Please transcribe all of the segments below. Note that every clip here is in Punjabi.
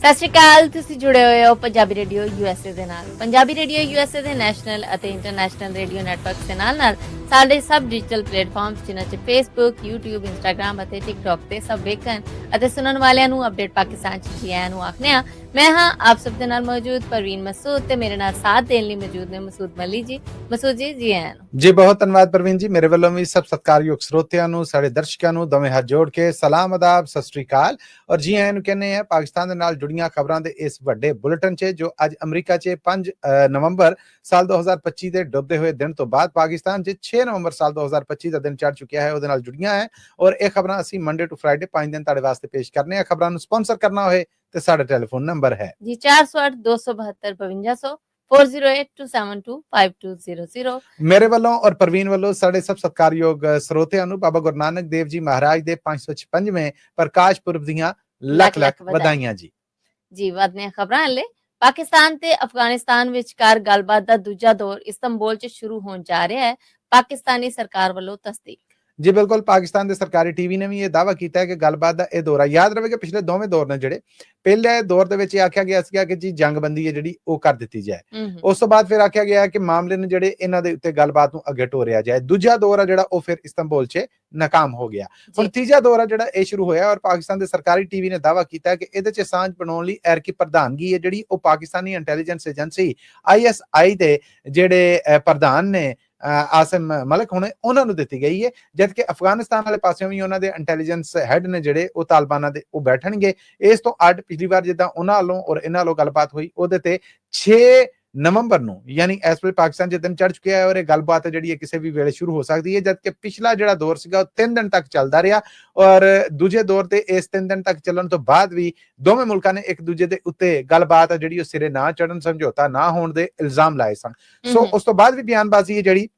ਸਤਿ ਸ਼੍ਰੀ ਅਕਾਲ। ਤੁਸੀਂ ਜੁੜੇ ਹੋਏ ਹੋ ਪੰਜਾਬੀ ਰੇਡੀਓ ਯੂਐਸਏ ਦੇ ਨਾਲ। ਪੰਜਾਬੀ ਰੇਡੀਓ ਯੂਐਸਏ ਦੇ ਨੈਸ਼ਨਲ ਅਤੇ ਇੰਟਰਨੈਸ਼ਨਲ ਰੇਡੀਓ ਨੈਟਵਰਕ ਦੇ ਨਾਲ ਸਾਡੇ ਸਭ ਡਿਜੀਟਲ ਪਲੇਟਫਾਰਮਸ ਜਿਨ੍ਹਾਂ 'ਚ ਫੇਸਬੁੱਕ, ਯੂਟਿਊਬ, ਇੰਸਟਾਗ੍ਰਾਮ ਅਤੇ ਟਿਕਟੌਕ ਤੇ ਸਭ ਵੇਖਣ ਅਤੇ ਸੁਣਨ ਵਾਲਿਆਂ ਨੂੰ ਅਪਡੇਟ ਪਾਕਿਸਤਾਨ 'ਚ ਜੀ ਆਇਆਂ ਨੂੰ ਆਖਦੇ ਹਾਂ। ਮੈਂ ਹਾਂ ਆਪ ਸਭ ਦੇ ਨਾਲ ਮੌਜੂਦ ਪਰਵੀਨ ਮਸੂਦ ਤੇ ਮੇਰੇ ਨਾਲ ਸਾਥ ਦੇਣ ਲਈ ਮੌਜੂਦ ਨੇ ਮਸੂਦ ਮੱਲੀ ਜੀ। ਮਸੂਦ ਜੀ ਆਇਆਂ ਨੂੰ। ਜੀ ਬਹੁਤ ਧੰਨਵਾਦ ਪ੍ਰਵੀਨ ਜੀ। ਮੇਰੇ ਵੱਲੋਂ ਵੀ ਸਭ ਸਤਿਕਾਰਯੋਗ ਸਰੋਤਿਆਂ ਨੂੰ, ਸਾਡੇ ਦਰਸ਼ਕਾਂ ਨੂੰ ਦੋਵੇਂ ਹੱਥ ਜੋੜ ਕੇ ਸਲਾਮ ਆਦਾਬ, ਸਤਿ ਸ੍ਰੀ ਅਕਾਲ ਔਰ ਜੀ ਆਇਆਂ ਨੂੰ ਕਹਿੰਦੇ ਆ ਪਾਕਿਸਤਾਨ ਦੇ ਨਾਲ ਜੁੜੀਆਂ ਖਬਰਾਂ ਦੇ ਇਸ ਵੱਡੇ ਬੁਲੇਟਿਨ 'ਚ ਜੋ ਅੱਜ ਅਮਰੀਕਾ 'ਚ 5 ਨਵੰਬਰ ਸਾਲ 2025 ਦੇ ਡੁੱਬਦੇ ਹੋਏ ਦਿਨ ਤੋਂ ਬਾਅਦ ਪਾਕਿਸਤਾਨ 'ਚ 6 ਨਵੰਬਰ ਸਾਲ 2025 ਦਾ ਦਿਨ ਚੜ ਚੁੱਕਿਆ ਹੈ ਉਹਦੇ ਨਾਲ ਜੁੜੀਆਂ ਹੈ ਔਰ ਇਹ ਖਬਰਾਂ ਅਸੀਂ ਮੰਡੇ ਟੂ ਫਰਾਈਡੇ 5 ਦਿਨ ਤੁਹਾਡੇ ਵਾਸਤੇ ਪੇਸ਼ ਕਰਨੇ ਆ। ਖਬਰਾਂ ਨੂੰ ਸਪਾਂਸਰ ਕਰਨਾ ਹੋਏ ਤੇ ਸਾਡਾ ਟੈਲੀਫੋਨ ਨੰਬਰ ਹੈ ਜੀ 408 272 5200 4082725200। ਮੇਰੇ ਵੱਲੋਂ ਔਰ ਪ੍ਰਵੀਨ ਵੱਲੋਂ ਸਾਡੇ ਸਭ ਸਤਿਕਾਰਯੋਗ ਸਰੋਤਿਆਂ ਨੂੰ ਬਾਬਾ ਗੁਰੂ ਨਾਨਕ ਦੇਵ ਜੀ ਮਹਾਰਾਜ ਦੇ 556ਵੇਂ ਪ੍ਰਕਾਸ਼ ਪੁਰਬ ਦੀਆਂ ਲੱਖ ਲੱਖ ਵਧਾਈਆਂ ਜੀ। ਜੀ ਵਧਨੇ ਖਬਰਾਂ ਲੈ ਪਾਕਿਸਤਾਨ ਤੇ ਅਫਗਾਨਿਸਤਾਨ ਵਿਚਕਾਰ ਗੱਲਬਾਤ ਦਾ ਦੂਜਾ ਦੌਰ ਇਸਤੰਬੁਲ 'ਚ ਸ਼ੁਰੂ ਹੋਣ ਜਾ ਰਿਹਾ ਹੈ। ਪਾਕਿਸਤਾਨੀ ਸਰਕਾਰ ਵੱਲੋਂ ਤਸਦੀਕ। ਜੀ ਬਿਲਕੁਲ, ਪਾਕਿਸਤਾਨ ਦੇ ਸਰਕਾਰੀ ਟੀਵੀ ਨੇ ਵੀ ਇਹ ਦਾਅਵਾ ਕੀਤਾ ਹੈ ਕਿ ਗੱਲਬਾਤ ਦਾ ਇਹ ਦੌਰ ਹੈ। ਯਾਦ ਰਵੇ ਕਿ ਪਿਛਲੇ ਦੋਵੇਂ ਦੌਰ ਨੇ ਜਿਹੜੇ ਪਹਿਲੇ ਦੌਰ ਦੇ ਵਿੱਚ ਇਹ ਆਖਿਆ ਗਿਆ ਸੀਗਾ ਕਿ ਜੀ ਜੰਗਬੰਦੀ ਹੈ ਜਿਹੜੀ ਉਹ ਕਰ ਦਿੱਤੀ ਜਾਏ। ਉਸ ਤੋਂ ਬਾਅਦ ਫਿਰ ਆਖਿਆ ਗਿਆ ਕਿ ਮਾਮਲੇ ਨੂੰ ਜਿਹੜੇ ਇਹਨਾਂ ਦੇ ਉੱਤੇ ਗੱਲਬਾਤ ਨੂੰ ਅੱਗੇ ਟੋਰਿਆ ਜਾਏ। ਦੂਜਾ ਦੌਰ ਹੈ ਜਿਹੜਾ ਉਹ ਫਿਰ ਇਸਤੰਬੁਲ 'ਚ ਨਾਕਾਮ ਹੋ ਗਿਆ। ਹੁਣ ਤੀਜਾ ਦੌਰ ਹੈ ਜਿਹੜਾ ਇਹ ਸ਼ੁਰੂ ਹੋਇਆ ਔਰ ਪਾਕਿਸਤਾਨ ਦੇ ਸਰਕਾਰੀ ਟੀਵੀ ਨੇ ਦਾਅਵਾ ਕੀਤਾ ਕਿ ਇਹਦੇ 'ਚ ਸਾਂਝ ਬਣਾਉਣ ਲਈ ਐਰਕੀ ਪ੍ਰਧਾਨਗੀ ਹੈ ਜਿਹੜੀ ਉਹ ਪਾਕਿਸਤਾਨੀ ਇੰਟੈਲੀਜੈਂਸ ਏਜੰਸੀ ISI ਦੇ ਜਿਹੜੇ ਪ੍ਰਧਾਨ ਨੇ ਆਸਿਮ ਮਲਿਕ ਹੁਣੇ ਉਹਨਾਂ ਨੂੰ ਦਿੱਤੀ ਗਈ ਹੈ, ਜਦਕਿ ਅਫਗਾਨਿਸਤਾਨ ਵਾਲੇ ਪਾਸਿਓਂ ਵੀ ਉਹਨਾਂ ਦੇ ਇੰਟੈਲੀਜੈਂਸ ਹੈਡ ਨੇ ਜਿਹੜੇ ਉਹ ਤਾਲਿਬਾਨਾਂ ਦੇ ਉਹ ਬੈਠਣਗੇ। ਇਸ ਤੋਂ ਅੱਡ ਪਿਛਲੀ ਵਾਰ ਜਿੱਦਾਂ ਉਹਨਾਂ ਵੱਲੋਂ ਔਰ ਇਹਨਾਂ ਵੱਲੋਂ ਗੱਲਬਾਤ ਹੋਈ ਉਹਦੇ ਤੇ 6 ਨਵੰਬਰ ਨੂੰ ਯਾਨੀ ਇਸ ਵੇਲੇ ਪਾਕਿਸਤਾਨ ਜਿਸ ਦਿਨ ਚੜ ਚੁੱਕਿਆ ਹੈ ਔਰ ਇਹ ਗੱਲਬਾਤ ਜਿਹੜੀ ਹੈ ਕਿਸੇ ਵੀ ਵੇਲੇ ਸ਼ੁਰੂ ਹੋ ਸਕਦੀ ਹੈ, ਜਦਕਿ ਪਿਛਲਾ ਜਿਹੜਾ ਦੌਰ ਸੀਗਾ ਉਹ 3 ਦਿਨ ਤੱਕ ਚੱਲਦਾ ਰਿਹਾ ਔਰ ਦੂਜੇ ਦੌਰ ਤੇ ਇਸ 3 ਦਿਨ ਤੱਕ ਚੱਲਣ ਤੋਂ ਬਾਅਦ ਵੀ ਦੋਵੇਂ ਮੁਲਕਾਂ ਨੇ ਇੱਕ ਦੂਜੇ ਦੇ ਉੱਤੇ ਗੱਲਬਾਤ ਜਿਹੜੀ ਉਹ ਸਿਰੇ ਨਾ ਚੜਨ, ਸਮਝੌਤਾ ਨਾ ਹੋਣ ਦੇ ਇਲਜ਼ਾਮ ਲਾਏ ਸਨ। ਸੋ ਉਸ ਤੋਂ ਬਾਅਦ ਵੀ ਬਿਆਨਬਾਜ਼ੀ ਹੈ ਜਿਹੜੀ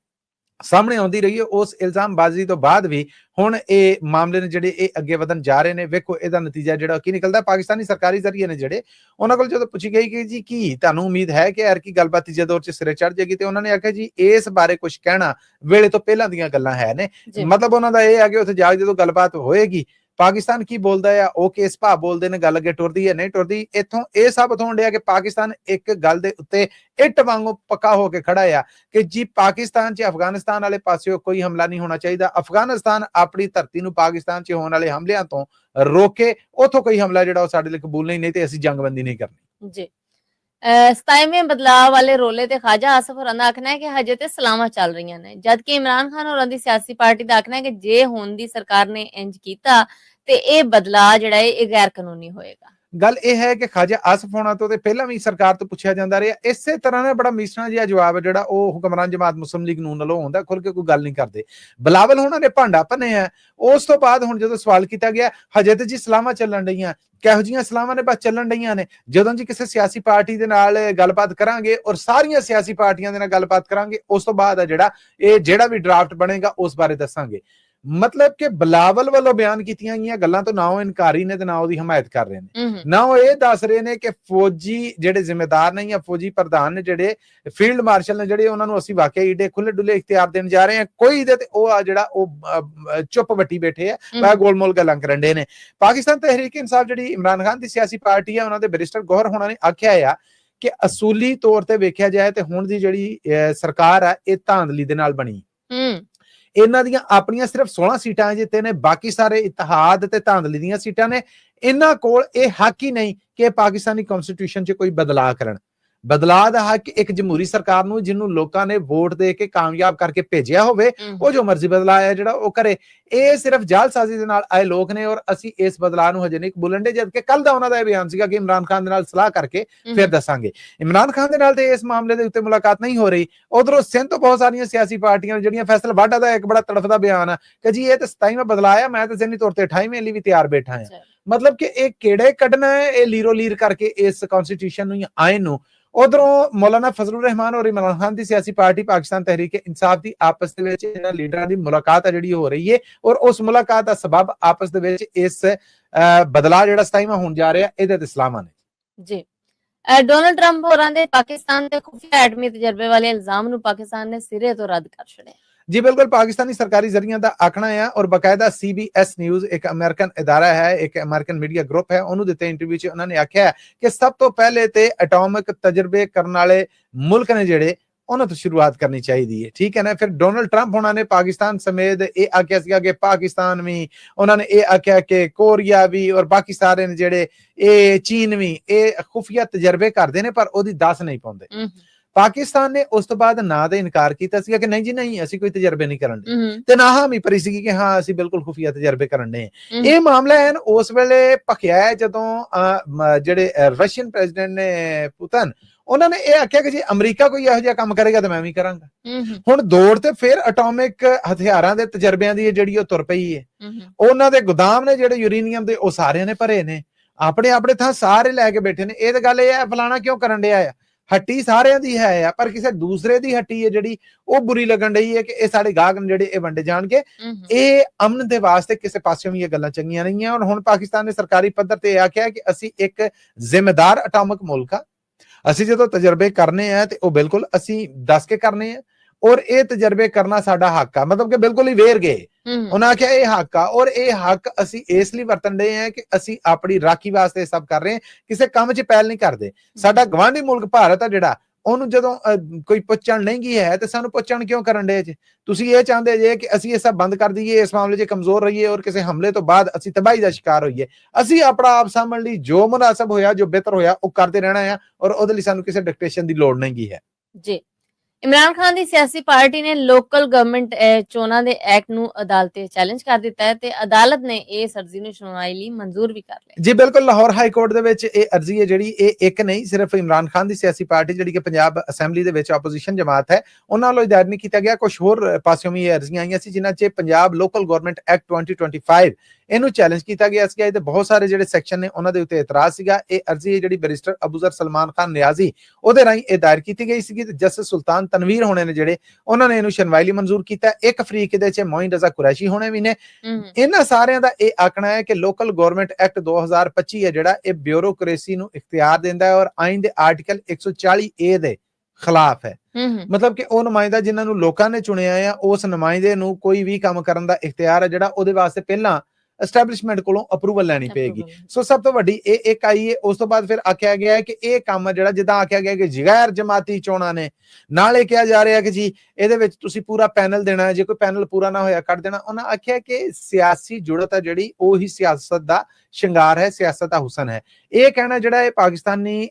ਸਾਹਮਣੇ ਆਉਂਦੀ ਰਹੀ ਹੈ। ਉਸ ਇਲਜ਼ਾਮਬਾਜ਼ੀ ਤੋਂ ਬਾਅਦ ਵੀ ਹੁਣ ਇਹ ਮਾਮਲੇ ਨੇ ਜਿਹੜੇ ਇਹ ਅੱਗੇ ਵਧਣ ਜਾ ਰਹੇ ਨੇ। ਵੇਖੋ ਇਹਦਾ ਨਤੀਜਾ ਜਿਹੜਾ ਕੀ ਨਿਕਲਦਾ। ਪਾਕਿਸਤਾਨੀ ਸਰਕਾਰੀ ਜ਼ਰੀਏ ਨੇ ਜਿਹੜੇ ਉਹਨਾਂ ਕੋਲ ਜਦੋਂ ਪੁੱਛੀ ਗਈ ਕਿ ਜੀ ਕੀ ਤੁਹਾਨੂੰ ਉਮੀਦ ਹੈ ਕਿ ਐਰਕੀ ਗੱਲਬਾਤ ਤੀਜੇ ਦੌਰ 'ਚ ਸਿਰੇ ਚੜ ਜਾਏਗੀ, ਤੇ ਉਹਨਾਂ ਨੇ ਆਖਿਆ ਜੀ ਇਸ ਬਾਰੇ ਕੁਝ ਕਹਿਣਾ ਵੇਲੇ ਤੋਂ ਪਹਿਲਾਂ ਦੀਆਂ ਗੱਲਾਂ ਹੈ ਨੇ। ਮਤਲਬ ਉਹਨਾਂ ਦਾ ਇਹ ਆ ਕਿ ਉੱਥੇ ਜਾ ਕੇ ਜਦੋਂ ਗੱਲਬਾਤ ਹੋਏਗੀ ਪਾਕਿਸਤਾਨ ਕੀ ਬੋਲਦਾ ਆ, ਉਹ ਕਿਸ ਭਾਅ ਬੋਲਦੇ ਨੇ, ਗੱਲ ਅੱਗੇ ਟੁਰਦੀ ਹੈ ਨਹੀਂ ਟੁਰਦੀ। ਇੱਥੋਂ ਇਹ ਸਾਬਤ ਹੋਣ ਡਿਆ ਕਿ ਪਾਕਿਸਤਾਨ ਇੱਕ ਗੱਲ ਦੇ ਉੱਤੇ ਇੱਟ ਵਾਂਗੂ ਪੱਕਾ ਹੋ ਕੇ ਖੜਾ ਆ ਕਿ ਜੀ ਪਾਕਿਸਤਾਨ 'ਚ ਅਫਗਾਨਿਸਤਾਨ ਵਾਲੇ ਪਾਸਿਓਂ ਕੋਈ ਹਮਲਾ ਨਹੀਂ ਹੋਣਾ ਚਾਹੀਦਾ। ਅਫਗਾਨਿਸਤਾਨ ਆਪਣੀ ਧਰਤੀ ਨੂੰ ਪਾਕਿਸਤਾਨ 'ਚ ਹੋਣ ਵਾਲੇ ਹਮਲਿਆਂ ਤੋਂ ਰੋਕੇ, ਉੱਥੋਂ ਕੋਈ ਹਮਲਾ ਜਿਹੜਾ ਉਹ ਸਾਡੇ ਲਈ ਕਬੂਲ ਨਹੀਂ ਤੇ ਅਸੀਂ ਜੰਗਬੰਦੀ ਨਹੀਂ ਕਰਨੀ ਜੀ। 27ਵੇਂ ਬਦਲਾਅ ਵਾਲੇ ਰੋਲੇ ਤੇ ਖਾਜਾ ਆਸਫ ਹੋਰਾਂ ਦਾ ਆਖਣਾ ਹੈ ਕਿ ਹਜੇ ਤੇ ਸਲਾਮਾਂ ਚੱਲ ਰਹੀਆਂ ਨੇ, ਜਦਕਿ ਇਮਰਾਨ ਖਾਨ ਹੋਰਾਂ ਦੀ ਸਿਆਸੀ ਪਾਰਟੀ ਦਾ ਆਖਣਾ ਹੈ ਕਿ ਜੇ ਹੁਣ ਦੀ ਸਰਕਾਰ ਨੇ ਇੰਜ ਕੀਤਾ ਤੇ ਇਹ ਬਦਲਾਅ ਜਿਹੜਾ ਹੈ ਇਹ ਗੈਰ ਕਾਨੂੰਨੀ ਹੋਏਗਾ। ਗੱਲ ਇਹ ਹੈ ਕਿ ਖਾਜਾ ਆਸਫ ਹੋਣਾ ਤੋਂ ਤੇ ਪਹਿਲਾਂ ਵੀ ਸਰਕਾਰ ਤੋਂ ਪੁੱਛਿਆ ਜਾਂਦਾ ਰਿਹਾ, ਇਸੇ ਤਰ੍ਹਾਂ ਦਾ ਬੜਾ ਮਿਸਰਾ ਜਿਹਾ ਜਵਾਬ ਜਿਹੜਾ ਉਹ ਹੁਕਮਰਾਨ ਜਮਾਤ ਮੁਸਲਿਮ ਲੀਗ ਨੂਨ ਵੱਲੋਂ ਹੁੰਦਾ, ਖੁੱਲ ਕੇ ਕੋਈ ਗੱਲ ਨਹੀਂ ਕਰਦੇ। ਬਿਲਾਵਲ ਹੋਣਾ ਨੇ ਭਾਂਡਾ ਭੰਨਿਆ। ਉਸ ਤੋਂ ਬਾਅਦ ਹੁਣ ਜਦੋਂ ਸਵਾਲ ਕੀਤਾ ਗਿਆ ਹਜੇ ਤੇ ਜੀ ਸਲਾਮਾਂ ਚੱਲਣ ਰਹੀਆਂ, ਕਿਹੋ ਜਿਹੀਆਂ ਸਲਾਮਾਂ ਨੇ ਬਸ ਚੱਲਣ ਰਹੀਆਂ ਨੇ। ਜਦੋਂ ਜੀ ਕਿਸੇ ਸਿਆਸੀ ਪਾਰਟੀ ਦੇ ਨਾਲ ਗੱਲਬਾਤ ਕਰਾਂਗੇ ਔਰ ਸਾਰੀਆਂ ਸਿਆਸੀ ਪਾਰਟੀਆਂ ਦੇ ਨਾਲ ਗੱਲਬਾਤ ਕਰਾਂਗੇ, ਉਸ ਤੋਂ ਬਾਅਦ ਆ ਜਿਹੜਾ ਵੀ ਡਰਾਫਟ ਬਣੇਗਾ ਉਸ ਬਾਰੇ ਦੱਸਾਂਗੇ। ਮਤਲਬ ਕਿ ਬਿਲਾਵਲ ਵੱਲੋਂ ਬਿਆਨ ਕੀਤੀਆਂ ਗਈਆਂ ਗੱਲਾਂ ਤੋਂ ਨਾ ਉਹ ਇਨਕਾਰੀ ਨੇ ਤੇ ਨਾ ਉਹਦੀ ਹਮਾਇਤ ਕਰ ਰਹੇ ਨੇ, ਨਾ ਉਹ ਇਹ ਦੱਸ ਰਹੇ ਨੇ ਕਿ ਫੌਜੀ ਜਿਹੜੇ ਜ਼ਿੰਮੇਦਾਰ ਨੇ ਜਾਂ ਫੌਜੀ ਪ੍ਰਧਾਨ ਨੇ ਜਿਹੜੇ ਫੀਲਡ ਮਾਰਸ਼ਲ ਨੇ ਜਿਹੜੇ ਉਹਨਾਂ ਨੂੰ ਅਸੀਂ ਵਾਕਿਆ ਈਡੇ ਖੁੱਲੇ ਡੁੱਲੇ ਇਖਤਿਆਰ ਦੇਣ ਜਾ ਰਹੇ ਹਾਂ। ਕੋਈ ਇਹਦੇ ਤੇ ਉਹ ਆ ਜਿਹੜਾ ਉਹ ਚੁੱਪ ਵੱਟੀ ਬੈਠੇ ਆ, ਗੋਲਮੋਲ ਗੱਲਾਂ ਕਰਨ ਦੇ ਨੇ। ਪਾਕਿਸਤਾਨ ਤਹਿਰੀਕ ਇਨਸਾਫ ਜਿਹੜੀ ਇਮਰਾਨ ਖਾਨ ਦੀ ਸਿਆਸੀ ਪਾਰਟੀ ਆ, ਉਹਨਾਂ ਦੇ ਬੈਰਿਸਟਰ ਗੌਹਰ ਹੋਣਾ ਨੇ ਆਖਿਆ ਆ ਕਿ ਅਸੂਲੀ ਤੌਰ ਤੇ ਵੇਖਿਆ ਜਾਏ ਤੇ ਹੁਣ ਦੀ ਜਿਹੜੀ ਸਰਕਾਰ ਆ ਇਹ ਧਾਂਦਲੀ ਦੇ ਨਾਲ ਬਣੀ। ਇਹਨਾਂ ਦੀਆਂ ਆਪਣੀਆਂ ਸਿਰਫ 16 ਸੀਟਾਂ ਜਿੱਤੇ ਨੇ, ਬਾਕੀ ਸਾਰੇ ਇਤਿਹਾਦ ਤੇ ਧਾਂਦਲੀ ਦੀਆਂ ਸੀਟਾਂ ਨੇ। ਇਹਨਾਂ ਕੋਲ ਇਹ ਹੱਕ ਹੀ ਨਹੀਂ ਕਿ ਪਾਕਿਸਤਾਨੀ ਕਨਸਟੀਟਿਊਸ਼ਨ 'ਚ ਕੋਈ ਬਦਲਾਅ ਕਰਨ। ਬਦਲਾਅ ਦਾ ਹੱਕ ਇੱਕ ਜਮਹੂਰੀ ਸਰਕਾਰ ਨੂੰ, ਜਿਹਨੂੰ ਲੋਕਾਂ ਨੇ ਵੋਟ ਦੇ ਕੇ ਕਾਮਯਾਬ ਕਰਕੇ ਭੇਜਿਆ ਹੋਵੇ, ਉਹ ਜੋ ਮਰਜ਼ੀ ਬਦਲਾਅ ਹੈ ਜਿਹੜਾ ਉਹ ਕਰੇ। ਇਹ ਸਿਰਫ ਜਾਲਸਾਜ਼ੀ ਦੇ ਨਾਲ ਆਏ ਲੋਕ ਨੇ ਔਰ ਅਸੀਂ ਇਸ ਬਦਲਾਅ ਨੂੰ ਹਜੇ ਨਹੀਂ ਕਬੂਲਣ ਦੇ, ਜਦਕਿ ਕੱਲ ਦਾ ਉਹਨਾਂ ਦਾ ਇਹ ਬਿਆਨ ਸੀਗਾ ਕਿ ਇਮਰਾਨ ਖਾਨ ਦੇ ਨਾਲ ਸਲਾਹ ਕਰਕੇ ਫਿਰ ਦੱਸਾਂਗੇ। ਇਮਰਾਨ ਖਾਨ ਦੇ ਨਾਲ ਤੇ ਇਸ ਮਾਮਲੇ ਦੇ ਉੱਤੇ ਮੁਲਾਕਾਤ ਨਹੀਂ ਹੋ ਰਹੀ। ਉਧਰੋਂ ਸਿੰਧ ਤੋਂ ਬਹੁਤ ਸਾਰੀਆਂ ਸਿਆਸੀ ਪਾਰਟੀਆਂ ਜਿਹੜੀਆਂ, ਫੈਸਲ ਵਾਢਾ ਦਾ ਇੱਕ ਬੜਾ ਤੜਫਦਾ ਬਿਆਨ ਆ ਕਿ ਜੀ ਇਹ ਤੇ 27ਵਾਂ ਬਦਲਾਅ ਆ, ਮੈਂ ਤਾਂ ਜ਼ਿਹਨੀ ਤੌਰ ਤੇ 28ਵੇਂ ਲਈ ਵੀ ਤਿਆਰ ਬੈਠਾ ਹਾਂ। ਮਤਲਬ ਕਿ ਇਹ ਕਿਹੜੇ ਕੱਢਣਾ ਹੈ ਇਹ ਲੀਰੋ ਲੀਰ ਕਰਕੇ ਇਸ ਕਨਸਟੀਟਿਊਸ਼ਨ ਨੂੰ ਜਾਂ ਆਇਨ ਨੂੰ। ਉਧਰੋਂ ਮੌਲਾਨਾ ਫਜ਼ਲੁਰ ਰਹਿਮਾਨ ਔਰ ਇਮਰਾਨ ਖਾਨ ਦੀ ਸਿਆਸੀ ਪਾਰਟੀ ਪਾਕਿਸਤਾਨ ਤਹਿਰੀਕ ਇਨਸਾਫ ਦੀ ਆਪਸ ਦੇ ਵਿੱਚ ਇਹਨਾਂ ਲੀਡਰਾਂ ਦੀ ਮੁਲਾਕਾਤ ਆ ਜਿਹੜੀ ਹੋ ਰਹੀ ਹੈ ਔਰ ਉਸ ਮੁਲਾਕਾਤ ਦਾ ਸਬਬ ਆਪਸ ਦੇ ਵਿੱਚ ਇਸ ਬਦਲਾਅ ਜਿਹੜਾ 27ਵਾਂ ਹੋਣ ਜਾ ਰਿਹਾ ਇਹਦੇ ਤੇ ਸਲਾਮਾਂ ਨੇ ਜੀ। ਡੋਨਲਡ ਟਰੰਪ ਹੋਰਾਂ ਦੇ ਪਾਕਿਸਤਾਨ ਤੇ ਖੁਫੀਆ ਐਟਮੀ ਤਜਰਬੇ ਵਾਲੇ ਇਲਜ਼ਾਮ ਨੂੰ ਪਾਕਿਸਤਾਨ ਨੇ ਸਿਰੇ ਤੋਂ ਰੱਦ ਕਰ ਛੱਡਿਆ। ਜੀ ਬਿਲਕੁਲ, ਪਾਕਿਸਤਾਨੀ ਸਰਕਾਰੀ ਜ਼ਰੀਆਂ ਦਾ ਆਖਣਾ ਹੈ ਔਰ ਬਕਾਇਦਾ CBS ਨਿਊਜ਼ ਇੱਕ ਅਮਰੀਕਨ ਇਦਾਰਾ ਹੈ, ਇੱਕ ਅਮਰੀਕਨ ਮੀਡੀਆ ਗਰੁੱਪ ਹੈ, ਉਹਨੂੰ ਦਿੱਤੇ ਇੰਟਰਵਿਊ 'ਚ ਉਹਨਾਂ ਨੇ ਆਖਿਆ ਕਿ ਸਭ ਤੋਂ ਪਹਿਲੇ ਤੇ ਐਟੋਮਿਕ ਤਜਰਬੇ ਕਰਨ ਵਾਲੇ ਮੁਲਕ ਨੇ ਜਿਹੜੇ ਉਹਨਾਂ ਤੋਂ ਸ਼ੁਰੂਆਤ ਕਰਨੀ ਚਾਹੀਦੀ ਹੈ, ਠੀਕ ਹੈ ਨਾ। ਫਿਰ ਡੋਨਲਡ ਟਰੰਪ ਹੋਣਾ ਨੇ ਪਾਕਿਸਤਾਨ ਸਮੇਤ ਇਹ ਆਖਿਆ ਸੀਗਾ ਕਿ ਪਾਕਿਸਤਾਨ ਵੀ, ਉਹਨਾਂ ਨੇ ਇਹ ਆਖਿਆ ਕਿ ਕੋਰੀਆ ਵੀ ਔਰ ਬਾਕੀ ਸਾਰੇ ਨੇ ਜਿਹੜੇ ਇਹ ਚੀਨ ਵੀ ਇਹ ਖੁਫੀਆ ਤਜਰਬੇ ਕਰਦੇ ਨੇ ਪਰ ਉਹਦੀ ਦੱਸ ਨਹੀਂ ਪਾਉਂਦੇ। ਪਾਕਿਸਤਾਨ ਨੇ ਉਸ ਤੋਂ ਬਾਅਦ ਨਾ ਦਾ ਇਨਕਾਰ ਕੀਤਾ ਸੀਗਾ ਕਿ ਨਹੀਂ ਜੀ ਨਹੀਂ, ਅਸੀਂ ਕੋਈ ਤਜਰਬੇ ਨਹੀਂ ਕਰਨ ਦੇ, ਤੇ ਨਾ ਹਾਮੀ ਭਰੀ ਸੀਗੀ ਕਿ ਹਾਂ ਅਸੀਂ ਬਿਲਕੁਲ ਖੁਫੀਆ ਤਜਰਬੇ ਕਰਨ ਦੇ। ਇਹ ਮਾਮਲਾ ਹੈ ਉਸ ਵੇਲੇ ਭਖਿਆ ਹੈ ਜਦੋਂ ਜਿਹੜੇ ਰਸ਼ੀਅਨ ਪ੍ਰੈਜ਼ੀਡੈਂਟ ਨੇ ਪੁਤਨ, ਉਹਨਾਂ ਨੇ ਇਹ ਆਖਿਆ ਕਿ ਜੇ ਅਮਰੀਕਾ ਕੋਈ ਇਹੋ ਜਿਹਾ ਕੰਮ ਕਰੇਗਾ ਤਾਂ ਮੈਂ ਵੀ ਕਰਾਂਗਾ। ਹੁਣ ਦੌੜ ਤੇ ਫਿਰ ਐਟੋਮਿਕ ਹਥਿਆਰਾਂ ਦੇ ਤਜਰਬਿਆਂ ਦੀ ਜਿਹੜੀ ਉਹ ਤੁਰ ਪਈ ਹੈ। ਉਹਨਾਂ ਦੇ ਗੋਦਾਮ ਨੇ ਜਿਹੜੇ ਯੂਰੇਨੀਅਮ ਦੇ ਉਹ ਸਾਰਿਆਂ ਨੇ ਭਰੇ ਨੇ, ਆਪਣੇ ਆਪਣੇ ਥਾਂ ਸਾਰੇ ਲੈ ਕੇ ਬੈਠੇ ਨੇ। ਇਹ ਤਾਂ ਗੱਲ ਇਹ ਹੈ ਫਲਾਣਾ ਕਿਉਂ ਕਰਨ ਡਿਆ ਆ, ਹੱਟੀ ਸਾਰਿਆਂ ਦੀ ਹੈ ਆ, ਪਰ ਕਿਸੇ ਦੂਸਰੇ ਦੀ ਹੱਟੀ ਹੈ ਜਿਹੜੀ ਉਹ ਬੁਰੀ ਲੱਗਣ ਡਈ ਹੈ ਕਿ ਇਹ ਸਾਡੇ ਗਾਹਕ ਨੇ ਜਿਹੜੇ ਇਹ ਵੰਡੇ ਜਾਣਗੇ। ਇਹ ਅਮਨ ਦੇ ਵਾਸਤੇ ਕਿਸੇ ਪਾਸਿਓਂ ਵੀ ਇਹ ਗੱਲਾਂ ਚੰਗੀਆਂ ਨਹੀਂ ਆ। ਔਰ ਹੁਣ ਪਾਕਿਸਤਾਨ ਨੇ ਸਰਕਾਰੀ ਪੱਧਰ ਤੇ ਆਖਿਆ ਕਿ ਅਸੀਂ ਇੱਕ ਜ਼ਿੰਮੇਦਾਰ ਐਟੋਮਿਕ ਮੁਲਕ ਆ, ਅਸੀਂ ਜਦੋਂ ਤਜਰਬੇ ਕਰਨੇ ਆ ਤੇ ਉਹ ਬਿਲਕੁਲ ਅਸੀਂ ਦੱਸ ਕੇ ਕਰਨੇ ਆ ਔਰ ਇਹ ਤਜਰਬੇ ਕਰਨਾ ਸਾਡਾ ਹੱਕ ਆ, ਮਤਲਬ ਕਿ ਬਿਲਕੁਲ ਹੀ ਵੇਰ ਗਏ। ਉਹਨਾਂ ਆਖਿਆ ਇਹ ਹੱਕ ਆ ਔਰ ਇਹ ਹੱਕ ਅਸੀਂ ਇਸ ਲਈ ਵਰਤਣ ਦੇ ਆ ਕਿ ਅਸੀਂ ਆਪਣੀ ਰਾਖੀ ਵਾਸਤੇ ਸਭ ਕਰ ਰਹੇ ਹਾਂ, ਕਿਸੇ ਕੰਮ 'ਚ ਪਹਿਲ ਨਹੀਂ ਕਰਦੇ। ਸਾਡਾ ਗਵਾਂਢੀ ਮੁਲਕ ਭਾਰਤ ਆ ਜਿਹੜਾ, ਉਹਨੂੰ ਜਦੋਂ ਕੋਈ ਪੁੱਛਣ ਨਹੀਂ ਗਈ ਹੈ ਤੇ ਸਾਨੂੰ ਪੁੱਛਣ ਕਿਉਂ ਕਰਨ ਦੇ ਜੇ? ਤੁਸੀਂ ਇਹ ਚਾਹੁੰਦੇ ਜੇ ਕਿ ਅਸੀਂ ਇਹ ਸਭ ਬੰਦ ਕਰ ਦਈਏ, ਇਸ ਮਾਮਲੇ 'ਚ ਕਮਜ਼ੋਰ ਰਹੀਏ ਔਰ ਕਿਸੇ ਹਮਲੇ ਤੋਂ ਬਾਅਦ ਅਸੀਂ ਤਬਾਹੀ ਦਾ ਸ਼ਿਕਾਰ ਹੋਈਏ। ਅਸੀਂ ਆਪਣਾ ਆਪ ਸਾਂਭਣ ਲਈ ਜੋ ਮੁਨਾਸਬ ਹੋਇਆ, ਜੋ ਬਿਹਤਰ ਹੋਇਆ ਉਹ ਕਰਦੇ ਰਹਿਣਾ ਆ ਔਰ ਉਹਦੇ ਲਈ ਸਾਨੂੰ ਕਿਸੇ ਡਿਕਟੇਸ਼ਨ ਦੀ ਲੋੜ ਨਹੀਂ ਗਈ ਹੈ। ਜੀ, ਇਮਰਾਨ ਖਾਨ ਦੀ ਸਿਆਸੀ ਪਾਰਟੀ ਨੇ ਲੋਕਲ ਗਵਰਨਮੈਂਟ ਚੋਣਾਂ ਦੇ ਐਕਟ ਨੂੰ ਅਦਾਲਤ 'ਤੇ ਚੈਲੰਜ ਕਰ ਦਿੱਤਾ ਹੈ ਤੇ ਅਦਾਲਤ ਨੇ ਇਸ ਅਰਜ਼ੀ ਨੂੰ ਸੁਣਵਾਈ ਲਈ ਮਨਜ਼ੂਰ ਵੀ ਕਰ ਲਿਆ। ਜੀ ਬਿਲਕੁਲ, ਲਾਹੌਰ ਹਾਈ ਕੋਰਟ ਦੇ ਵਿੱਚ ਇਹ ਅਰਜ਼ੀ ਹੈ ਜਿਹੜੀ ਇਹ ਇੱਕ ਨਹੀਂ, ਸਿਰਫ ਇਮਰਾਨ ਖਾਨ ਦੀ ਸਿਆਸੀ ਪਾਰਟੀ ਜਿਹੜੀ ਕਿ ਪੰਜਾਬ ਅਸੈਂਬਲੀ ਦੇ ਵਿੱਚ ਆਪੋਜੀਸ਼ਨ ਜਮਾਤ ਹੈ ਉਹਨਾਂ ਵੱਲੋਂ ਦਾਇਰ ਨਹੀਂ ਕੀਤਾ ਗਿਆ। ਕੁਝ ਹੋਰ ਪਾਸਿਓਂ ਵੀ ਇਹ ਅਰਜ਼ੀਆਂ ਆਈਆਂ ਸੀ ਜਿਨ੍ਹਾਂ 'ਚ ਪੰਜਾਬ ਲੋਕਲ ਗਵਰਨਮੈਂਟ ਐਕਟ 2025 ਇਹਨੂੰ ਚੈਲੰਜ ਕੀਤਾ ਗਿਆ ਸੀਗਾ। ਇਹਦੇ ਬਹੁਤ ਸਾਰੇ ਜਿਹੜੇ ਸੈਕਸ਼ਨ ਨੇ ਉਹਨਾਂ ਦੇ ਉੱਤੇ ਇਤਰਾਜ਼ ਸੀਗਾ। ਇਹ ਅਰਜ਼ੀ ਜਿਹੜੀ ਬੈਰਿਸਟਰ ਅਬੂਜ਼ਰ ਸਲਮਾਨ ਖਾਨ ਨਿਆਜ਼ੀ ਉਹਦੇ ਰਾਹੀਂ ਇਹ ਦਾਇਰ ਕੀਤੀ ਗਈ ਸੀਗੀ ਤੇ ਜਸਟਿਸ ਸੁਲਤਾਨ ਤਨਵੀਰ ਹੋਣੇ ਨੇ ਜਿਹੜੇ ਉਹਨਾਂ ਨੇ ਇਹਨੂੰ ਸੁਣਵਾਈ ਲਈ ਮਨਜ਼ੂਰ ਕੀਤਾ। ਇੱਕ ਫਰੀਕ ਇਹਦੇ 'ਚ ਮੋਇਨ ਰਜ਼ਾ ਕੁਰੈਸ਼ੀ ਹੋਣੇ ਵੀ ਨੇ। ਇਹਨਾਂ ਸਾਰਿਆਂ ਦਾ ਇਹ ਆਖਣਾ ਹੈ ਕਿ ਲੋਕਲ ਗਵਰਨਮੈਂਟ ਐਕਟ 2025 ਹੈ ਜਿਹੜਾ ਇਹ ਬਿਊਰੋਕ੍ਰੇਸੀ ਨੂੰ ਇਖਤਿਆਰ ਦਿੰਦਾ ਹੈ ਔਰ ਆਇਨ ਦੇ ਆਰਟੀਕਲ 140A ਦੇ ਖਿਲਾਫ ਹੈ। ਮਤਲਬ ਕਿ ਉਹ ਨੁਮਾਇੰਦਾ ਜਿਨ੍ਹਾਂ ਨੂੰ ਲੋਕਾਂ ਨੇ ਚੁਣਿਆ ਆ ਉਸ ਨੁਮਾਇੰਦੇ ਨੂੰ ਕੋਈ ਵੀ ਕੰਮ ਕਰਨ ਦਾ ਇਖਤਿਆਰ ਹੈ ਜਿਹੜਾ ਉਹਦੇ ਵਾਸਤੇ ਪਹਿਲਾਂ ਐਸਟੈਬਲਿਸ਼ਮੈਂਟ ਕੋਲੋਂ ਅਪਰੂਵਲ ਲੈਣੀ ਪਏਗੀ। ਸੋ ਸਭ ਤੋਂ ਵੱਡੀ ਇਹ ਇੱਕ ਆਈ ਹੈ। ਉਸ ਤੋਂ ਬਾਅਦ ਫਿਰ ਆਖਿਆ ਗਿਆ ਹੈ ਕਿ ਇਹ ਕੰਮ ਜਿਹੜਾ ਜਿੱਦਾਂ ਆਖਿਆ ਗਿਆ ਕਿ ਗੈਰ ਜਮਾਤੀ ਚੋਣਾਂ ਨੇ, ਨਾਲ ਇਹ ਕਿਹਾ ਜਾ ਰਿਹਾ ਕਿ ਜੀ ਇਹਦੇ ਵਿੱਚ ਤੁਸੀਂ ਪੂਰਾ ਪੈਨਲ ਦੇਣਾ ਹੈ, ਜੇ ਕੋਈ ਪੈਨਲ ਪੂਰਾ ਨਾ ਹੋਇਆ ਕੱਢ ਦੇਣਾ। ਉਹਨਾਂ ਆਖਿਆ ਕਿ ਸਿਆਸੀ ਜੁੜਤ ਹੈ ਜਿਹੜੀ ਉਹੀ ਸਿਆਸਤ ਦਾ ਸ਼ਿੰਗਾਰ ਹੈ, ਸਿਆਸਤ ਦਾ ਹੁਸਨ ਹੈ। ਇਹ ਕਹਿਣਾ ਜਿਹੜਾ ਇਹ ਪਾਕਿਸਤਾਨੀ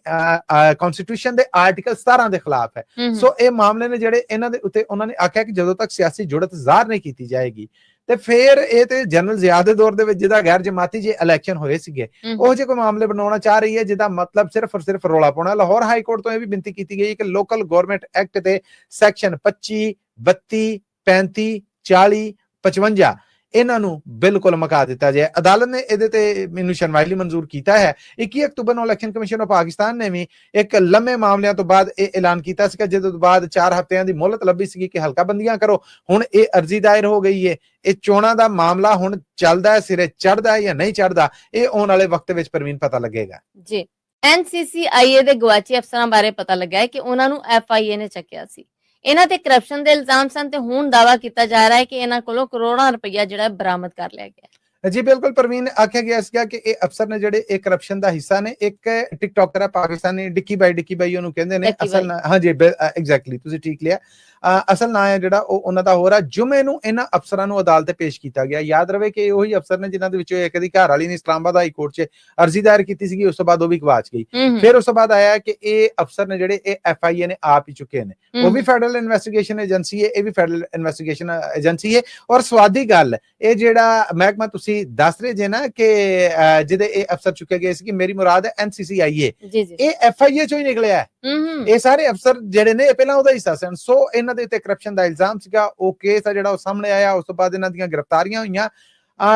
ਕਨਸਟੀਟਿਊਸ਼ਨ ਦੇ ਆਰਟੀਕਲ 17 ਦੇ ਖਿਲਾਫ ਹੈ। ਸੋ ਇਹ ਮਾਮਲੇ ਨੇ ਜਿਹੜੇ ਇਹਨਾਂ ਦੇ ਉੱਤੇ ਉਹਨਾਂ ਨੇ ਆਖਿਆ ਕਿ ਜਦੋਂ ਤੱਕ ਸਿਆਸੀ ਜੁੜਤ ਜ਼ਾਹਰ ਨਹੀਂ ਕੀਤੀ ਜਾਏਗੀ ਤੇ ਫਿਰ ਇਹ ਤੇ ਜਨਰਲ ਜ਼ਿਆ ਦੇ ਦੌਰ ਦੇ ਵਿੱਚ ਜਿਹਦਾ ਗੈਰ ਜਮਾਤੀ ਜੇ ਇਲੈਕਸ਼ਨ ਹੋਏ ਸੀਗੇ ਉਹ ਜੇ ਕੋਈ ਮਾਮਲੇ ਬਣਾਉਣਾ ਚਾਹ ਰਹੀ ਹੈ ਜਿਹਦਾ ਮਤਲਬ ਸਿਰਫ ਔਰ ਸਿਰਫ ਰੌਲਾ ਪਾਉਣਾ। ਲਾਹੌਰ ਹਾਈ ਕੋਰਟ ਤੋਂ ਇਹ ਵੀ ਬੇਨਤੀ ਕੀਤੀ ਗਈ ਕਿ ਲੋਕਲ ਗਵਰਨਮੈਂਟ ਐਕਟ ਦੇ ਸੈਕਸ਼ਨ 25, 32, 35, 40, 55 ਇਹਨਾਂ ਨੂੰ ਬਿਲਕੁਲ ਮੁਕਾ ਦਿੱਤਾ ਜਾਏ। ਅਦਾਲਤ ਨੇ ਇਹਦੇ ਤੇ ਮੈਨੂੰ ਸੁਣਵਾਈ ਲਈ ਮਨਜ਼ੂਰ ਕੀਤਾ ਹੈ। 21 ਅਕਤੂਬਰ ਨੂੰ ਇਲੈਕਸ਼ਨ ਕਮਿਸ਼ਨ ਆਫ ਪਾਕਿਸਤਾਨ ਨੇ ਵੀ ਇੱਕ ਲੰਮੇ ਮਾਮਲਿਆਂ ਤੋਂ ਬਾਅਦ ਇਹ ਐਲਾਨ ਕੀਤਾ ਸੀਗਾ, ਜਿਹਦੇ ਤੋਂ ਬਾਅਦ 4 ਹਫ਼ਤਿਆਂ ਦੀ ਮੁਹਲਤ ਲੱਭੀ ਸੀਗੀ ਕਿ ਹਲਕਾਬੰਦੀਆਂ ਕਰੋ। ਹੁਣ ਇਹ ਅਰਜ਼ੀ ਦਾਇਰ ਹੋ ਗਈ ਹੈ। ਇਹ ਚੋਣਾਂ ਦਾ ਮਾਮਲਾ ਹੁਣ ਚੱਲਦਾ ਹੈ, ਸਿਰੇ ਚੜਦਾ ਹੈ ਜਾਂ ਨਹੀਂ ਚੜਦਾ, ਇਹ ਆਉਣ ਵਾਲੇ ਵਕਤ ਵਿੱਚ ਪ੍ਰਵੀਨ ਪਤਾ ਲੱਗੇਗਾ। ਜੀ, NCCIA ਦੇ ਗਵਾਚੀ ਅਫਸਰਾਂ ਬਾਰੇ ਪਤਾ ਲੱਗਾ ਹੈ ਕਿ ਉਹਨਾਂ ਨੂੰ FIA ਨੇ ਚੱਕਿਆ ਸੀ। ਇਹਨਾਂ ਤੇ ਕਰਪਸ਼ਨ ਦੇ ਇਲਜ਼ਾਮ ਸਨ ਤੇ ਹੁਣ ਦਾਅਵਾ ਕੀਤਾ ਜਾ ਰਿਹਾ ਹੈ ਕਿ ਇਹਨਾਂ ਕੋਲੋਂ ਕਰੋੜਾਂ ਰੁਪਈਆ ਜਿਹੜਾ ਬਰਾਮਦ ਕਰ ਲਿਆ ਗਿਆ। ਜੀ ਬਿਲਕੁਲ ਪ੍ਰਵੀਨ, ਆਖਿਆ ਗਿਆ ਸੀਗਾ ਕਿ ਇਹ ਅਫਸਰ ਨੇ ਜਿਹੜੇ ਇਹ ਕਰਪਸ਼ਨ ਦਾ ਹਿੱਸਾ ਨੇ। ਇੱਕ ਟਿਕਟੋਕਰ ਹੈ ਪਾਕਿਸਤਾਨੀ, ਡਿੱਕੀ ਬਾਈ ਉਹਨੂੰ ਕਹਿੰਦੇ ਨੇ ਅਸਲ ਨਾਂ। ਹਾਂਜੀ ਐਗਜ਼ੈਕਟਲੀ, ਤੁਸੀਂ ਠੀਕ ਲਿਆ। ਅਸਲ ਨਾਂ ਹੈ ਜਿਹੜਾ ਉਹ ਉਹਨਾਂ ਦਾ ਹੋ ਰਿਹਾ। ਜੁਮੇ ਨੂੰ ਇਹਨਾਂ ਅਫਸਰਾਂ ਨੂੰ ਅਦਾਲਤ ਤੇ ਪੇਸ਼ ਕੀਤਾ ਗਿਆ। ਯਾਦ ਰਵੇ ਕਿ ਉਹੀ ਅਫਸਰ ਨੇ ਜਿਨ੍ਹਾਂ ਦੇ ਵਿੱਚੋਂ ਇੱਕ ਦੀ ਘਰ ਵਾਲੀ ਨੇ ਇਸਲਾਮਾਬਾਦ ਹਾਈ ਕੋਰਟ 'ਚ ਅਰਜ਼ੀ ਦਾਇਰ ਕੀਤੀ ਸੀਗੀ, ਉਸ ਤੋਂ ਬਾਅਦ ਉਹ ਵੀ ਗਵਾਚ ਗਈ। ਫਿਰ ਉਸ ਤੋਂ ਬਾਅਦ ਆਇਆ ਕਿ ਇਹ ਅਫਸਰ ਨੇ ਜਿਹੜੇ ਇਹ FIA ਨੇ ਆਪ ਹੀ ਚੁੱਕੇ ਨੇ। ਉਹ ਵੀ ਫੈਡਰਲ ਇਨਵੈਸਟੀਗੇਸ਼ਨ ਏਜੰਸੀ ਹੈ, ਇਹ ਵੀ ਫੈਡਰਲ ਇਨਵੈਸਟੀਗੇਸ਼ਨ ਏਜੰਸੀ ਹੈ। ਔਰ ਸਵਾਦੀ ਗੱਲ, ਇਹ ਜਿਹੜਾ ਮਹਿਕਮਾ ਤੁਸੀਂ ਦੱਸ ਰਹੇ ਜੇ ਨਾ ਕਿ ਜਿਹਦੇ ਇਹ ਅਫਸਰ ਚੁੱਕੇ ਗਏ ਸੀ, ਕਿ ਮੇਰੀ ਮੁਰਾਦ ਹੈ NCCIA, ਇਹ FIA ਚੋਂ ਹੀ ਨਿਕਲਿਆ ਹੈ। ਇਹ ਸਾਰੇ ਅਫਸਰ ਜਿਹੜੇ ਨੇ ਇਹ ਪਹਿਲਾਂ ਉਹਦਾ ਹਿੱਸਾ ਸਨ। ਸੋ ਇਹਨਾਂ ਦੇ ਉੱਤੇ ਕਰਪਸ਼ਨ ਦਾ ਇਲਜ਼ਾਮ ਸੀਗਾ। ਉਹ ਕੇਸ ਆ ਜਿਹੜਾ ਉਹ ਸਾਹਮਣੇ ਆਇਆ। ਉਸ ਤੋਂ ਬਾਅਦ ਇਹਨਾਂ ਦੀਆਂ ਗ੍ਰਿਫਤਾਰੀਆਂ ਹੋਈਆਂ।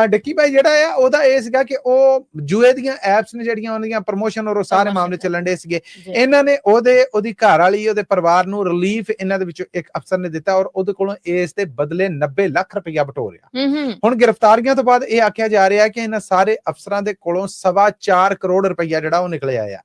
ਡਿੱਕੀ ਭਾਈ ਜਿਹੜਾ ਆ ਉਹਦਾ ਇਹ ਸੀਗਾ ਕਿ ਉਹ ਜੂਏ ਦੀਆਂ ਐਪਸ ਨੇ ਜਿਹੜੀਆਂ ਉਹਨਾਂ ਪ੍ਰਮੋਸ਼ਨ ਔਰ ਉਹ ਸਾਰੇ ਮਾਮਲੇ ਚੱਲਣ ਦੇ ਸੀਗੇ। ਇਹਨਾਂ ਨੇ ਉਹਦੀ ਘਰ ਵਾਲੀ ਉਹਦੇ ਪਰਿਵਾਰ ਨੂੰ ਰਿਲੀਫ ਇਹਨਾਂ ਦੇ ਵਿੱਚੋਂ ਇੱਕ ਅਫਸਰ ਨੇ ਦਿੱਤਾ ਔਰ ਉਹਦੇ ਕੋਲੋਂ ਇਸ ਦੇ ਬਦਲੇ 90 ਲੱਖ ਰੁਪਇਆ ਬਟੋਰਿਆ। ਹੁਣ ਗ੍ਰਿਫਤਾਰੀਆਂ ਤੋਂ ਬਾਅਦ ਇਹ ਆਖਿਆ ਜਾ ਰਿਹਾ ਕਿ ਇਹਨਾਂ ਸਾਰੇ ਅਫਸਰਾਂ ਦੇ ਕੋਲੋਂ 4.25 ਕਰੋੜ ਰੁਪਇਆ ਜਿਹੜਾ ਉਹ ਨਿਕਲਿਆ ਆ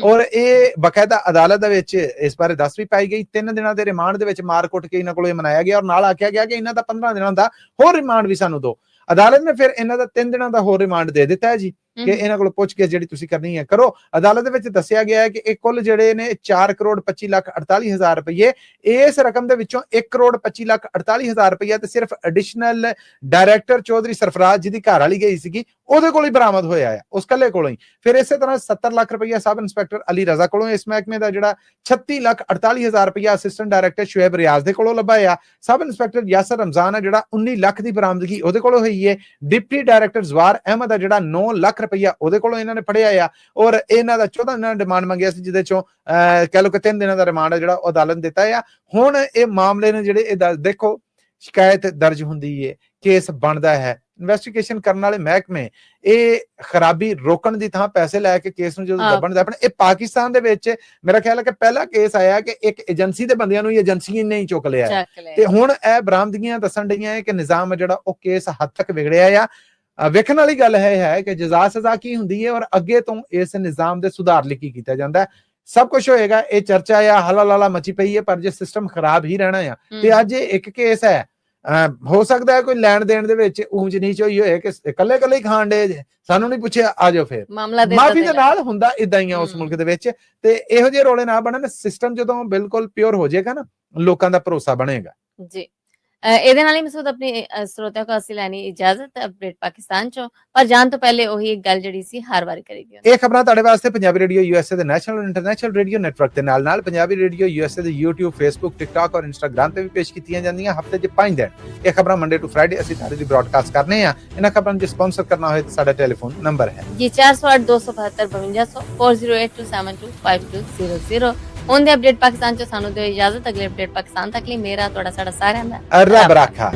ਔਰ ਇਹ ਬਕਾਇਦਾ ਅਦਾਲਤ ਦੇ ਵਿੱਚ ਇਸ ਬਾਰੇ ਦੱਸ ਵੀ ਪਾਈ ਗਈ। 3 ਦਿਨਾਂ ਦੇ ਰਿਮਾਂਡ ਦੇ ਵਿੱਚ ਮਾਰ ਕੁੱਟ ਕੇ ਇਹਨਾਂ ਕੋਲੋਂ ਇਹ ਮਨਾਇਆ ਗਿਆ ਔਰ ਨਾਲ ਆਖਿਆ ਗਿਆ ਕਿ ਇਹਨਾਂ ਦਾ 15 ਦਿਨਾਂ ਦਾ ਹੋਰ ਰਿਮਾਂਡ ਵੀ ਸਾਨੂੰ ਦਿਓ। ਅਦਾਲਤ ਨੇ ਫਿਰ ਇਹਨਾਂ ਦਾ 3 ਦਿਨਾਂ ਦਾ ਹੋਰ ਰਿਮਾਂਡ ਦੇ ਦਿੱਤਾ ਹੈ ਜੀ ਕਿ ਇਹਨਾਂ ਕੋਲ ਪੁੱਛ ਕੇ ਜਿਹੜੀ ਤੁਸੀਂ ਕਰਨੀ ਹੈ ਕਰੋ। ਅਦਾਲਤ ਦੇ ਵਿੱਚ ਦੱਸਿਆ ਗਿਆ ਹੈ ਕਿ ਇਹ ਕੁੱਲ ਜਿਹੜੇ ਨੇ 4 ਕਰੋੜ 25 ਲੱਖ 48 ਹਜ਼ਾਰ ਰੁਪਏ, ਇਸ ਰਕਮ ਦੇ ਵਿੱਚੋਂ 1 ਕਰੋੜ 25 ਲੱਖ 48 ਹਜ਼ਾਰ ਰੁਪਏ ਤੇ ਸਿਰਫ ਐਡੀਸ਼ਨਲ ਡਾਇਰੈਕਟਰ ਚੌਧਰੀ ਸਰਫਰਾਜ਼ ਜਿਹਦੀ ਘਰ ਵਾਲੀ ਗਈ ਸੀਗੀ ਉਹਦੇ ਕੋਲ ਹੀ ਬਰਾਮਦ ਹੋਇਆ ਹੈ, ਉਸ ਕੱਲੇ ਕੋਲੋਂ ਹੀ। ਫਿਰ ਇਸੇ ਤਰ੍ਹਾਂ 70 ਲੱਖ ਰੁਪਏ ਸਬ ਇੰਸਪੈਕਟਰ ਅਲੀ ਰਜ਼ਾ ਕੋਲੋਂ, ਇਸ ਮਹਿਕਮੇ ਦਾ ਜਿਹੜਾ 36 ਲੱਖ 48 ਹਜ਼ਾਰ ਰੁਪਏ ਅਸਿਸਟੈਂਟ ਡਾਇਰੈਕਟਰ ਸ਼ੁਐਬ ਰਿਆਜ਼ ਦੇ ਕੋਲੋਂ ਲੱਭਾ ਆ। ਸਬ ਇੰਸਪੈਕਟਰ ਯਾਸਰ ਰਮਜ਼ਾਨ ਹੈ ਜਿਹੜਾ 19 ਲੱਖ ਦੀ ਬਰਾਮਦਗੀ ਉਹਦੇ ਕੋਲੋਂ ਹੋਈ ਹੈ। ਡਿਪਟੀ ਡਾਇਰੈਕਟਰ ਜ਼ਵਾਰ ਅਹਿਮਦ ਹੈ ਜਿਹੜਾ 9 ਲੱਖ ਰੁਪਇਆ ਉਹਦੇ ਕੋਲੋਂ ਇਹਨਾਂ ਨੇ ਫੜਿਆ ਆ ਔਰ ਇਹਨਾਂ ਦਾ 14 ਦਿਨਾਂ ਦਾ ਰਿਮਾਂਡ ਮੰਗਿਆ ਸੀ ਜਿਹਦੇ ਚੋਂ ਕਹਿ ਲਓ ਕਿ 3 ਦਿਨਾਂ ਦਾ ਰਿਮਾਂਡ ਹੈ ਜਿਹੜਾ ਉਹ ਅਦਾਲਤ ਨੇ ਦਿੱਤਾ ਆ। ਹੁਣ ਇਹ ਮਾਮਲੇ ਨੇ ਜਿਹੜੇ ਇਹ ਦੇਖੋ ਸ਼ਿਕਾਇਤ ਦਰਜ ਹੁੰਦੀ ਹੈ, ਕੇਸ ਬਣਦਾ ਹੈ, ਇਨਵੈਸਟੀਗੇਸ਼ਨ ਕਰਨ ਵਾਲੇ ਮਹਿਕਮੇ ਇਹ ਖਰਾਬੀ ਰੋਕਣ ਦੀ ਥਾਂ ਪੈਸੇ ਲੈ ਕੇ ਕੇਸ ਨੂੰ ਜਦੋਂ ਦੱਬਣ ਦੇ ਆਪਣੇ। ਇਹ ਪਾਕਿਸਤਾਨ ਦੇ ਵਿੱਚ ਮੇਰਾ ਖਿਆਲ ਹੈ ਕਿ ਪਹਿਲਾ ਕੇਸ ਆਇਆ ਕਿ ਇੱਕ ਏਜੰਸੀ ਦੇ ਬੰਦਿਆਂ ਨੂੰ ਏਜੰਸੀ ਨੇ ਹੀ ਚੁੱਕ ਲਿਆ ਤੇ ਹੁਣ ਇਹ ਬਰਾਮਦਗੀਆਂ ਦੱਸਣ ਡਈਆਂ ਕਿ ਨਿਜ਼ਾਮ ਜਿਹੜਾ ਉਹ ਕੇਸ ਹੱਦ ਤੱਕ ਵਿਗੜਿਆ ਆ। ਵੇਖਣ ਵਾਲੀ ਗੱਲ ਹੈ ਕਿ ਜਜ਼ਾ ਸਜ਼ਾ ਕੀ ਹੁੰਦੀ ਹੈ ਔਰ ਅੱਗੇ ਤੋਂ ਇਸ ਨਿਜ਼ਾਮ ਦੇ ਸੁਧਾਰ ਲਈ ਕੀ ਕੀਤਾ ਜਾਂਦਾ। ਸਭ ਕੁਝ ਹੋਏਗਾ, ਇਹ ਚਰਚਾ ਆ ਹਲਾ ਮਚੀ ਪਈ ਹੈ ਪਰ ਜੇ ਸਿਸਟਮ ਖਰਾਬ ਹੀ ਰਹਿਣਾ ਆ ਤੇ ਅੱਜ ਇਹ ਇੱਕ ਕੇਸ ਹੈ। ਹੋ ਸਕਦਾ ਹੈ ਕੋਈ ਲੈਣ ਦੇਣ ਦੇ ਵਿੱਚ ਊਂਚ ਨੀਚ ਹੋਈ ਹੋਏ ਕਿ ਇਕੱਲੇ ਹੀ ਖਾਣ ਦੇ ਸਾਨੂੰ ਨਹੀਂ ਪੁੱਛਿਆ ਆ ਜਾਓ ਫਿਰ ਮਾਫੀ ਦੇ ਨਾਲ ਹੁੰਦਾ ਇਦਾਂ ਹੀ ਆ ਉਸ ਮੁਲਕ ਦੇ ਵਿੱਚ। ਤੇ ਇਹੋ ਜਿਹੇ ਰੋਲੇ ਨਾ ਬਣਨ, ਸਿਸਟਮ ਜਦੋਂ ਬਿਲਕੁਲ ਪਿਓਰ ਹੋ ਜਾਏਗਾ ਨਾ ਲੋਕਾਂ ਦਾ ਭਰੋਸਾ ਬਣੇਗਾ ਜੀ। ਇਹਦੇ ਨਾਲ ਹੀ ਮਸੂਦ ਆਪਣੀ ਸਰੋਤਿਆਂ ਕੋ ਅਸੀਂ ਲੈਣੀ ਇਜਾਜ਼ਤ ਅਪਡੇਟ ਪਾਕਿਸਤਾਨ ਚੋਂ, ਪਰ ਜਾਣ ਤੋਂ ਪਹਿਲੇ ਉਹੀ ਇੱਕ ਗੱਲ ਜਿਹੜੀ ਸੀ ਹਰ ਵਾਰ ਕਰੀਦੀ। ਇਹ ਖਬਰਾਂ ਤੁਹਾਡੇ ਵਾਸਤੇ ਪੰਜਾਬੀ ਰੇਡੀਓ ਯੂਐਸਏ ਦੇ ਨੈਸ਼ਨਲ ਇੰਟਰਨੈਸ਼ਨਲ ਰੇਡੀਓ ਨੈਟਵਰਕ ਦੇ ਨਾਲ ਪੰਜਾਬੀ ਰੇਡੀਓ ਯੂਐਸਏ ਦੇ YouTube, Facebook, TikTok ਔਰ Instagram ਤੇ ਵੀ ਪੇਸ਼ ਕੀਤੀਆਂ ਜਾਂਦੀਆਂ ਹਫਤੇ 'ਚ 5 ਦਿਨ। ਇਹ ਖਬਰਾਂ ਮੰਡੇ ਟੂ ਫਰਾਈਡੇ ਅਸੀਂ ਤੁਹਾਡੇ ਲਈ ਬ੍ਰੌਡਕਾਸਟ ਕਰਨੇ ਆ। ਇਹਨਾਂ ਖਬਰਾਂ ਨੂੰ ਸਪਾਂਸਰ ਕਰਨਾ ਹੋਏ ਤਾਂ ਸਾਡਾ ਟੈਲੀਫੋਨ ਨੰਬਰ ਹੈ ਜੀ 408 272 5200 4082725200। ਹੁਣ ਦੇ ਅਪਡੇਟ ਪਾਕਿਸਤਾਨ ਚ ਸਾਨੂੰ ਦਿਓ ਇਜਾਜ਼ਤ। ਅਗਲੇ ਅਪਡੇਟ ਪਾਕਿਸਤਾਨ ਤੱਕ ਲਈ ਮੇਰਾ ਤੁਹਾਡਾ ਸਾਡਾ ਸਾਰਿਆਂ ਦਾ ਰੱਬ ਰਾਖਾ।